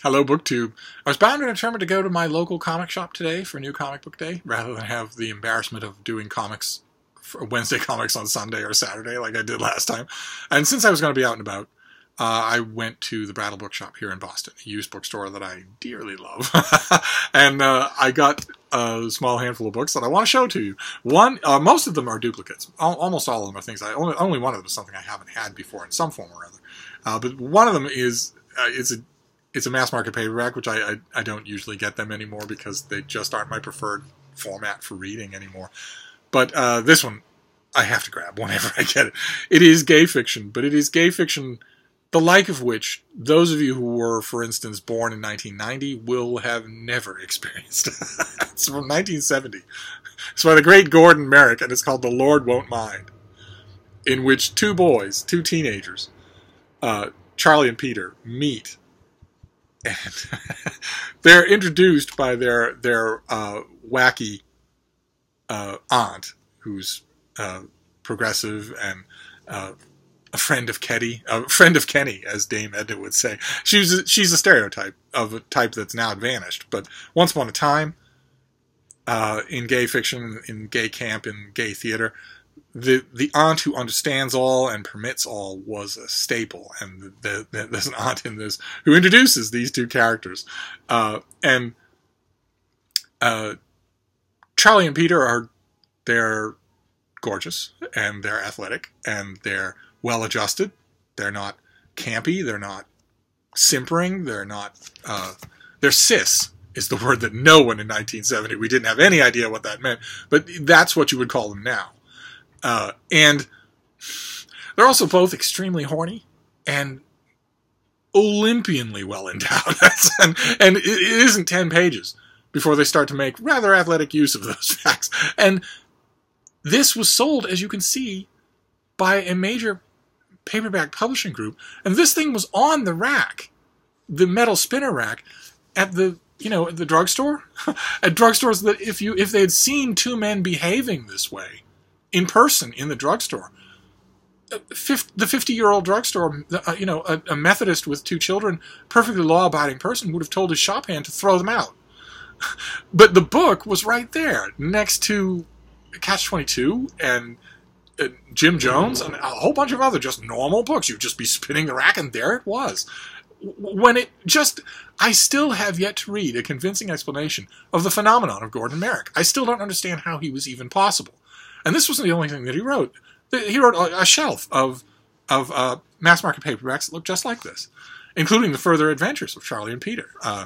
Hello, BookTube. I was bound and determined to go to my local comic shop today for New Comic Book Day, rather than have the embarrassment of doing comics, for Wednesday comics on Sunday or Saturday like I did last time. And since I was going to be out and about, I went to the Brattle Bookshop here in Boston, a used bookstore that I dearly love. And I got a small handful of books that I want to show to you. Most of them are duplicates. Almost all of them are things only one of them is something I haven't had before in some form or other. But one of them is it's a mass market paperback, which I don't usually get them anymore because they just aren't my preferred format for reading anymore. But this one I have to grab whenever I get it. It is gay fiction, but it is gay fiction the like of which those of you who were, for instance, born in 1990 will have never experienced. It's from 1970. It's by the great Gordon Merrick, and it's called The Lord Won't Mind, in which two boys, two teenagers, Charlie and Peter, meet. And they're introduced by their wacky aunt, who's progressive and a friend of Kenny, as Dame Edna would say. She's a stereotype of a type that's now vanished. But once upon a time, in gay fiction, in gay camp, in gay theater, the aunt who understands all and permits all was a staple, and there's an aunt in this who introduces these two characters, and Charlie and Peter they're gorgeous, and they're athletic, and they're well-adjusted. They're not campy. They're not simpering. They're cis is the word that no one in 1970, we didn't have any idea what that meant, but that's what you would call them now. And they're also both extremely horny and Olympianly well endowed. And it isn't 10 pages before they start to make rather athletic use of those facts. And this was sold, as you can see, by a major paperback publishing group. And this thing was on the rack, the metal spinner rack, at the drugstore. At drugstores that if they had seen two men behaving this way in person in the drugstore, the 50-year-old drugstore, a Methodist with two children, perfectly law-abiding person, would have told his shop hand to throw them out. But the book was right there next to Catch-22 and Jim Jones and a whole bunch of other just normal books. You'd just be spinning the rack, and there it was. I still have yet to read a convincing explanation of the phenomenon of Gordon Merrick. I still don't understand how he was even possible. And this wasn't the only thing that he wrote. He wrote a shelf of mass market paperbacks that look just like this, including the further adventures of Charlie and Peter. I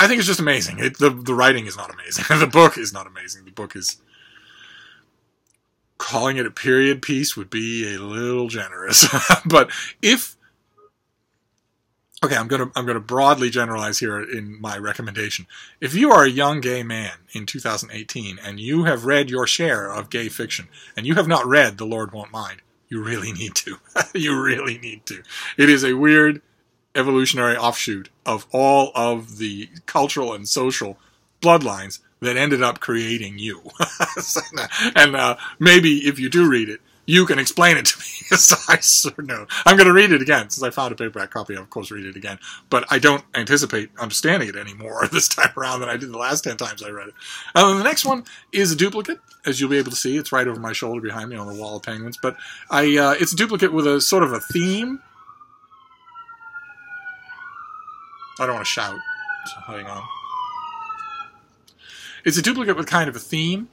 think it's just amazing. The writing is not amazing. The book is not amazing. The book is... calling it a period piece would be a little generous. But I'm gonna broadly generalize here in my recommendation. If you are a young gay man in 2018 and you have read your share of gay fiction and you have not read The Lord Won't Mind, you really need to. You really need to. It is a weird evolutionary offshoot of all of the cultural and social bloodlines that ended up creating you. And maybe if you do read it, you can explain it to me. So I sort of know. I'm going to read it again. Since I found a paperback copy, I'll of course read it again. But I don't anticipate understanding it any more this time around than I did the last 10 times I read it. The next one is a duplicate, as you'll be able to see. It's right over my shoulder behind me on the wall of penguins. But it's a duplicate with a sort of a theme. I don't want to shout, so hang on. It's a duplicate with kind of a theme,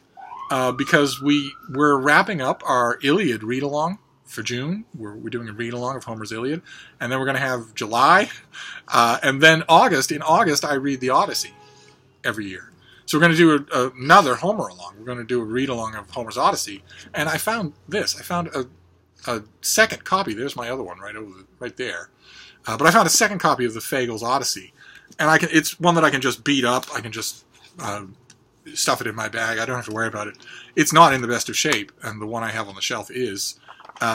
because we're wrapping up our Iliad read-along for June. We're doing a read-along of Homer's Iliad, and then we're going to have July, and then August. In August, I read the Odyssey every year. So we're going to do another Homer-along. We're going to do a read-along of Homer's Odyssey, and I found this. I found a second copy. There's my other one right there. But I found a second copy of the Fagles Odyssey, and it's one that I can just beat up. I can just stuff it in my bag. I don't have to worry about it. It's not in the best of shape, and the one I have on the shelf is.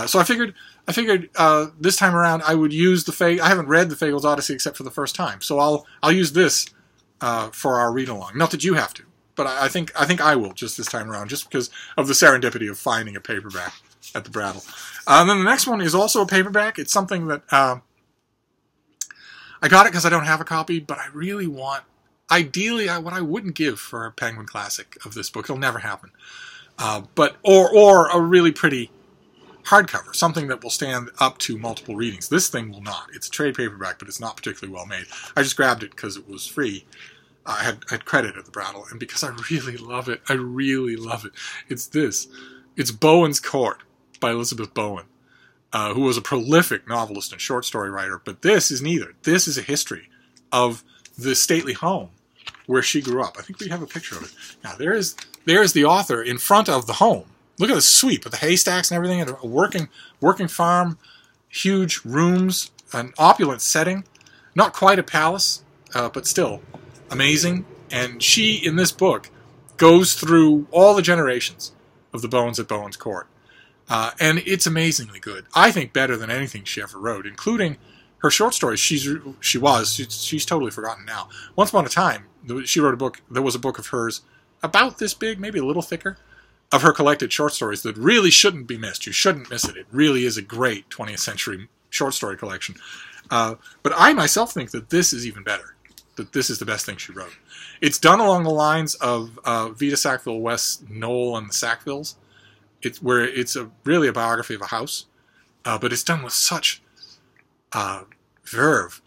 So I figured this time around I would use I haven't read the Fagles Odyssey except for the first time, so I'll use this for our read along. Not that you have to, but I think I will just this time around, just because of the serendipity of finding a paperback at the Brattle. And then the next one is also a paperback. It's something that I got it because I don't have a copy, but I really want, ideally, what I wouldn't give for a Penguin Classic of this book, it'll never happen, or a really pretty hardcover, something that will stand up to multiple readings. This thing will not. It's a trade paperback, but it's not particularly well made. I just grabbed it because it was free. I had credit at the Brattle, and because I really love it. I really love it. It's this. It's Bowens Court by Elizabeth Bowen, who was a prolific novelist and short story writer, but this is neither. This is a history of the stately home where she grew up. I think we have a picture of it. Now, there's the author in front of the home. Look at the suite with the haystacks and everything, and a working farm, huge rooms, an opulent setting. Not quite a palace, but still amazing. And she, in this book, goes through all the generations of the Bowens at Bowens Court. And it's amazingly good. I think better than anything she ever wrote, including her short stories. She's totally forgotten now. Once upon a time, she wrote a book. There was a book of hers about this big, maybe a little thicker, of her collected short stories that really shouldn't be missed. You shouldn't miss it. It really is a great 20th century short story collection. But I myself think that this is even better, that this is the best thing she wrote. It's done along the lines of Vita Sackville West's Noel and the Sackvilles. It's really a biography of a house, but it's done with such verve,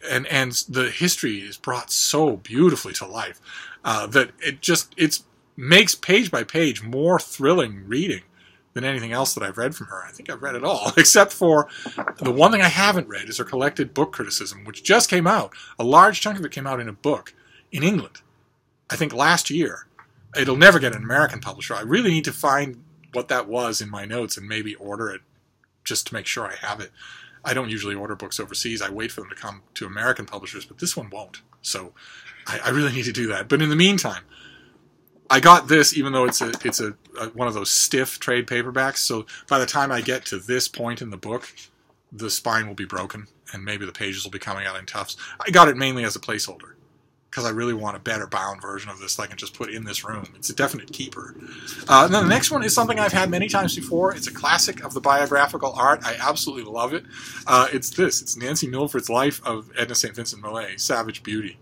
and the history is brought so beautifully to life that it makes page by page more thrilling reading than anything else that I've read from her. I think I've read it all, except for the one thing I haven't read is her collected book criticism, which just came out. A large chunk of it came out in a book in England, I think last year. It'll never get an American publisher. I really need to find what that was in my notes and maybe order it just to make sure I have it. I don't usually order books overseas. I wait for them to come to American publishers, but this one won't. So I really need to do that. But in the meantime, I got this, even though it's one of those stiff trade paperbacks. So by the time I get to this point in the book, the spine will be broken, and maybe the pages will be coming out in tufts. I got it mainly as a placeholder, because I really want a better bound version of this that I can just put in this room. It's a definite keeper. And then the next one is something I've had many times before. It's a classic of the biographical art. I absolutely love it. It's this. It's Nancy Milford's Life of Edna St. Vincent Millay, Savage Beauty,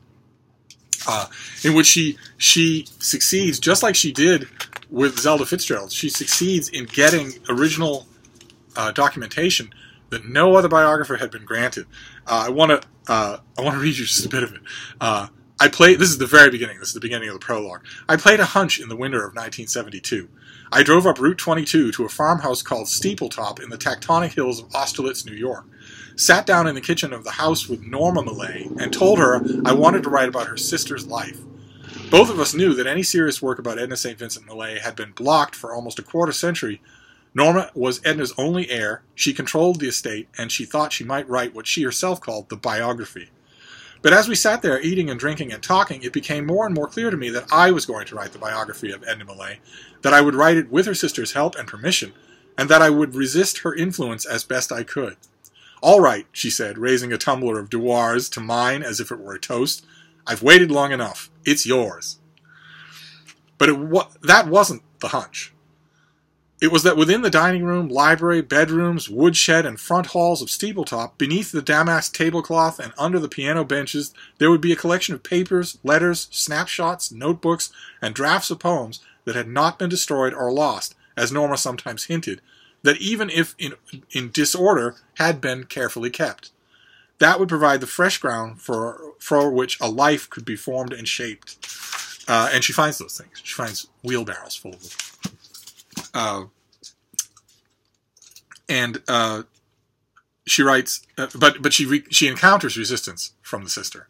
in which she succeeds, just like she did with Zelda Fitzgerald. She succeeds in getting original documentation that no other biographer had been granted. I want to read you just a bit of it. This is the very beginning. This is the beginning of the prologue. I played a hunch in the winter of 1972. I drove up Route 22 to a farmhouse called Steepletop in the tectonic hills of Austerlitz, New York. Sat down in the kitchen of the house with Norma Millay and told her I wanted to write about her sister's life. Both of us knew that any serious work about Edna St. Vincent Millay had been blocked for almost a quarter century. Norma was Edna's only heir, she controlled the estate, and she thought she might write what she herself called the biography. But as we sat there eating and drinking and talking, it became more and more clear to me that I was going to write the biography of Edna Millay, that I would write it with her sister's help and permission, and that I would resist her influence as best I could. "All right," she said, raising a tumbler of Dewar's to mine as if it were a toast. "I've waited long enough. It's yours." But that wasn't the hunch. It was that within the dining room, library, bedrooms, woodshed, and front halls of Steepletop, beneath the damask tablecloth and under the piano benches, there would be a collection of papers, letters, snapshots, notebooks, and drafts of poems that had not been destroyed or lost, as Norma sometimes hinted, that even if in disorder, had been carefully kept. That would provide the fresh ground for which a life could be formed and shaped. And she finds those things. She finds wheelbarrows full of them. She writes, but she encounters resistance from the sister,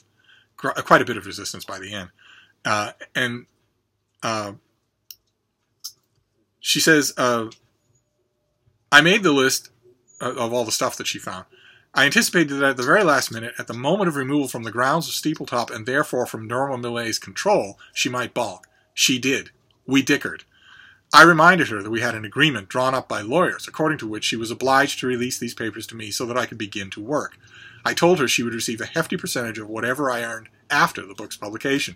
quite a bit of resistance by the end. She says, I made the list of all the stuff that she found. I anticipated that at the very last minute, at the moment of removal from the grounds of Steepletop and therefore from Norma Millay's control, she might balk. She did. We dickered. I reminded her that we had an agreement drawn up by lawyers, according to which she was obliged to release these papers to me so that I could begin to work. I told her she would receive a hefty percentage of whatever I earned after the book's publication.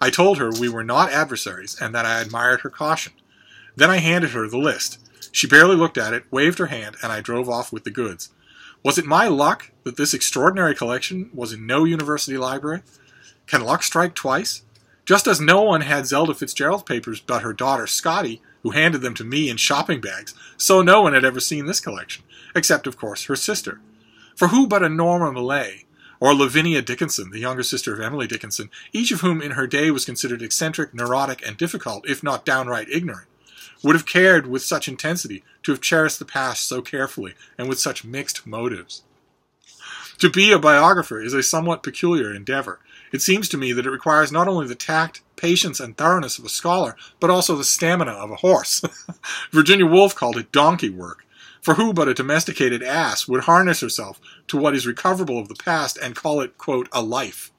I told her we were not adversaries and that I admired her caution. Then I handed her the list. She barely looked at it, waved her hand, and I drove off with the goods. Was it my luck that this extraordinary collection was in no university library? Can luck strike twice? Just as no one had Zelda Fitzgerald's papers but her daughter Scotty, who handed them to me in shopping bags, so no one had ever seen this collection, except, of course, her sister. For who but a Norma Millay, or Lavinia Dickinson, the younger sister of Emily Dickinson, each of whom in her day was considered eccentric, neurotic, and difficult, if not downright ignorant, would have cared with such intensity to have cherished the past so carefully and with such mixed motives? To be a biographer is a somewhat peculiar endeavor. It seems to me that it requires not only the tact, patience, and thoroughness of a scholar, but also the stamina of a horse. Virginia Woolf called it donkey work. For who but a domesticated ass would harness herself to what is recoverable of the past and call it, quote, a life?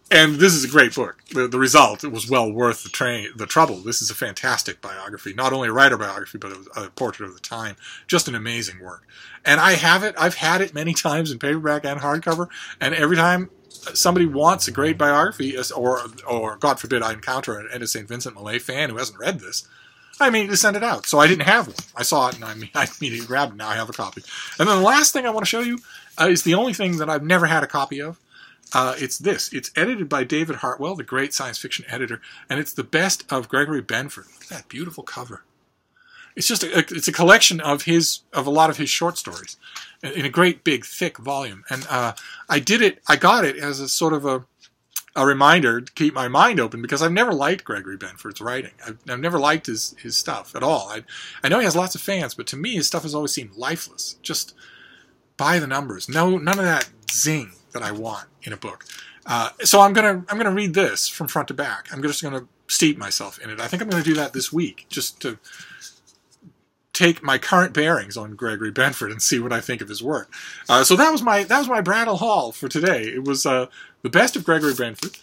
And this is a great book. The result, it was well worth the trouble. This is a fantastic biography. Not only a writer biography, but a portrait of the time. Just an amazing work. And I have it. I've had it many times in paperback and hardcover. And every time somebody wants a great biography, or God forbid I encounter an Edda St. Vincent Millay fan who hasn't read this, I immediately send it out. So I didn't have one. I saw it and I immediately grabbed it. Now I have a copy. And then the last thing I want to show you is the only thing that I've never had a copy of. It's this. It's edited by David Hartwell, the great science fiction editor, and it's the best of Gregory Benford. Look at that beautiful cover. It's just it's a collection of a lot of his short stories in a great big thick volume. And I got it as a sort of a reminder to keep my mind open, because I've never liked Gregory Benford's writing. I've never liked his stuff at all. I know he has lots of fans, but to me his stuff has always seemed lifeless. Just by the numbers. None of that zing that I want in a book. So I'm gonna read this from front to back. I'm just gonna steep myself in it. I think I'm gonna do that this week, just to take my current bearings on Gregory Benford and see what I think of his work. So that was my Brattle haul for today. It was the best of Gregory Benford,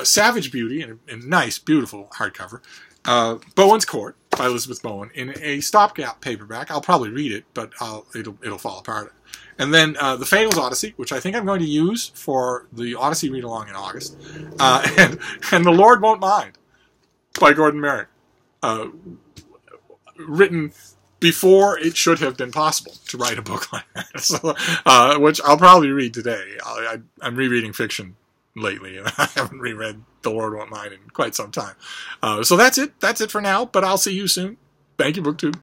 Savage Beauty in a nice, beautiful hardcover, Bowens Court by Elizabeth Bowen in a stopgap paperback. I'll probably read it, but it'll fall apart. And then The Fable's Odyssey, which I think I'm going to use for the Odyssey read-along in August. And The Lord Won't Mind by Gordon Merrick. Written before it should have been possible to write a book like that. So, which I'll probably read today. I'm rereading fiction lately, and I haven't reread The Lord Won't Mind in quite some time. So that's it. That's it for now, but I'll see you soon. Thank you, BookTube.